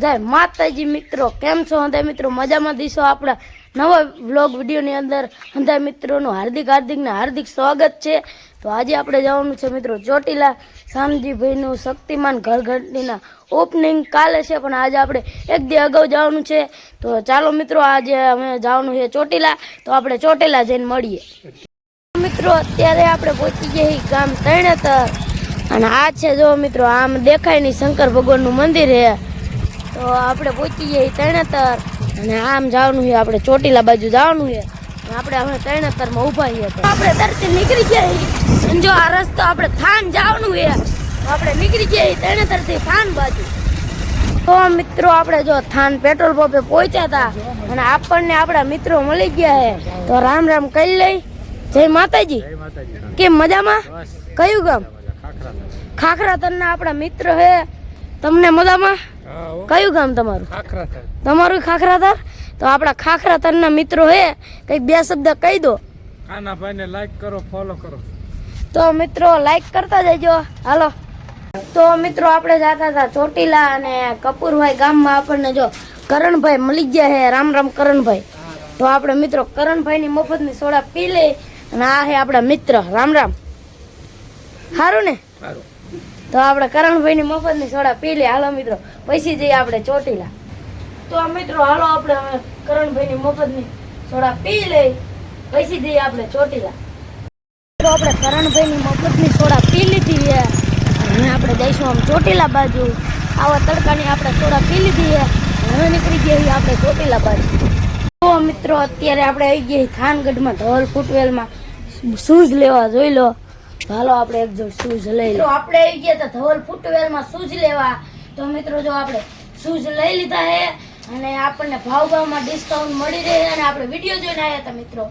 જય માતાજી મિત્રો, કેમ છો હંધાય મિત્રો? મજામાં દીશો આપણા નવા વ્લોગ વિડીયોની અંદર હંધાય મિત્રોનું હાર્દિક સ્વાગત છે. તો આજે આપણે જવાનું છે મિત્રો ચોટીલા શામજીભાઈનું શક્તિમાન ઘરઘંટીના ઓપનિંગ કાલે છે, પણ આજે આપણે એક દી અગાઉ જવાનું છે. તો ચાલો મિત્રો, આજે અમે જવાનું છે ચોટીલા, તો આપણે ચોટીલા જઈને મળીએ. મિત્રો અત્યારે આપણે પહોંચી ગયા ગામ તરણેતર, અને આ છે જો મિત્રો, આમ દેખાય નહીં શંકર ભગવાનનું મંદિર છે. તો આપણે પહોંચી જઈએ તરણેતર, અને આમ જવાનું છે આપણે ચોટીલા બાજુ જવાનું છે. આપણે હવે તરણેતરમાં ઊભા છીએ, તો આપણે તરતી નીકળી ગયા. અને જો આ રસ્તો આપણે થાન જવાનું છે, તો આપણે નીકળી ગયા તરણેતરથી થાન બાજુ. તો મિત્રો આપણે જો થાન પેટ્રોલ પંપે પહોંચ્યા હતા, અને આપણને આપણા મિત્રો મળી ગયા છે. તો રામ રામ કહી લઈ. જય માતાજી. કેમ મજામાં? કયું ગામ? ખાખરાતરના આપણા મિત્ર છે. તમને મજામાં? કયું ગામ તમારું? તમારું ખાખરાતર. તો આપણા ખાખરાતરના મિત્રો હે, કઈક બે શબ્દ કહી દો. કાનાભાઈને લાઈક કરો, ફોલો કરો. તો મિત્રો લાઈક કરતા જજો. હાલો. તો મિત્રો આપણે જતા હતા ચોટીલા, અને કપૂરભાઈ ગામમાં આપણને જો કરણભાઈ મળી ગયા છે. રામ રામ કરણભાઈ. તો આપણે મિત્રો કરણભાઈની મફતની સોડા પી લે, અને આ છે આપણા મિત્ર. રામ રામ. સારું ને? તો આપણે કરણભાઈની મફતની સોડા પી લે. હાલો મિત્રો, પછી જઈએ આપણે ચોટીલા. તો મિત્રો હાલો, આપણે હવે કરણભાઈની મફતની સોડા પી લઈ, પછી જઈએ આપણે ચોટીલા. તો આપણે કરણભાઈની મફતની સોડા પી લીધી છે, હવે આપણે જઈશું આમ ચોટીલા બાજુ. આવા તડકાની આપણે સોડા પી લીધી છે, હવે નીકળી ગયા આપણે ચોટીલા બાજુ. તો મિત્રો અત્યારે આપણે આવી ગયા થાનગઢમાં ધવલ ફૂટવેલમાં શૂઝ લેવા. જોઈ લો. હાલો આપણે એક જોડ શૂઝ લઈ લો. આપણે આવી ગયા હતા ધવલ ફૂટવેલમાં શૂઝ લેવા. તો મિત્રો જો આપણે શૂઝ લઈ લીધા છે, અને આપણને ભાવમાં ડિસ્કાઉન્ટ મળી રહે, અને આપણે વિડીયો જોઈને આવ્યા હતા મિત્રો.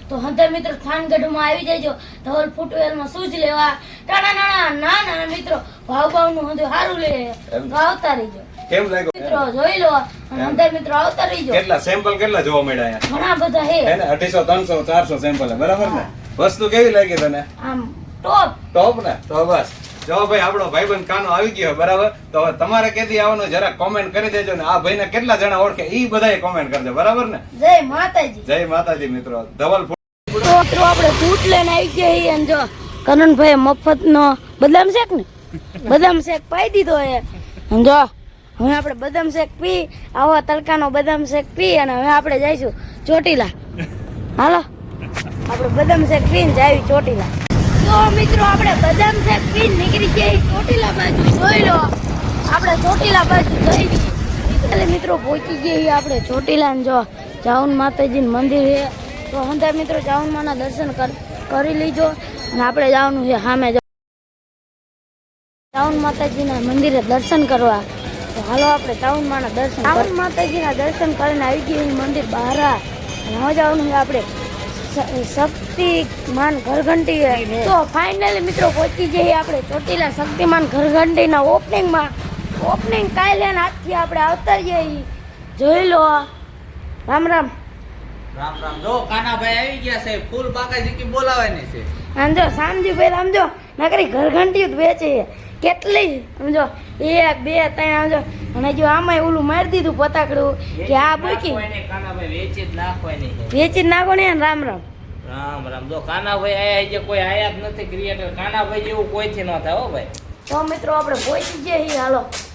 તો હંધે મિત્રો થાનગઢમાં આવી જજો ધવલ ફૂટવેલમાં શૂઝ લેવા. નાના મિત્રો ભાવનું હંધે સારું લે, તો આવતા રહીજો. કેમ લાગ્યો મિત્રો જોઈ લો, અને હંધે મિત્રો આવતા રહીજો. કેટલા સેમ્પલ કેટલા જોવા મળ્યા ઘણા બધા હે ને? 250 300 400 સેમ્પલ બરાબર ને? વસ્તુ કેવી લાગી તને? આમ ટોપ ને? તો બસ જો ભાઈ આપણો ભાઈબંધ કાનો આવી ગયો બરાબર. તો હવે તમારે કેથી આવવાનું જરા કોમેન્ટ કરી દેજો, ને આ ભાઈને કેટલા જણા ઓળખે ઈ બધાએ કોમેન્ટ કરજો બરાબર ને? જય માતાજી. જય માતાજી મિત્રો. ધવલ તો મિત્રો આપણે ફૂટ લઈને આવી ગયા, અને જો કરણભાઈ મફતનો બદામ શેક ને બદામ શેક પાઈ દીધો છે. અને જો હવે આપણે બદામ શેક પી, આવા તડકાનો બદામ શેક પી, અને હવે આપણે જઈશું ચોટીલા. હાલો આપણે બદામ શેક પીને જાવી ચોટીલા. તો મિત્રો આપણે બદામ શેક પીને નીકળી ગયા ચોટીલા બાજુ. જોઈ લો, આપણે ચોટીલા બાજુ જઈ એટલે મિત્રો પહોંચી ગયા આપણે ચોટીલા. ને જો ચાઉન માતાજીનું મંદિર છે, તો હંધાય મિત્રો ચાઉનમાના દર્શન કરી લીજો. અને આપણે જવાનું છે સામે ચાઉન માતાજીના મંદિરે દર્શન કરવા. તો હાલો આપણે ચાઉનમાના દર્શન. ચાઉન માતાજીના દર્શન કરીને આવી ગયા મંદિર બહાર, અને હવે જવાનું છે આપણે શક્તિમાન ઘરઘંટી. તો ફાઇનલી મિત્રો પહોંચી જઈએ આપણે ચોટીલા શક્તિમાન ઘરઘંટીના ઓપનિંગમાં. ઓપનિંગ કાલે આજથી આપણે આવતા જઈએ. જોઈ લો. રામ રામ. રામ રામ. જો કાનાભાઈ આવી ગયા છે, ફૂલ બાકાજી કી બોલાવાની છે. આમ જો શામજીભાઈ, આમ જો નકરી ઘરઘંટી જ વેચે છે. કેટલી સમજો 1 2 3 સમજો. અને જો આમાં ઓલું મારી દીધું પતાકડું કે આ બુકી કાનાભાઈ વેચી જ નાખવાની છે. વેચી જ નાખો ને. રામ રામ. રામ રામ. જો કાનાભાઈ આયા જે કોઈ આયા જ નથી ક્રિએટર. કાનાભાઈ જેવું કોઈથી ન થાય હો ભાઈ. તો મિત્રો આપણે પહોંચી જઈએ. હાલો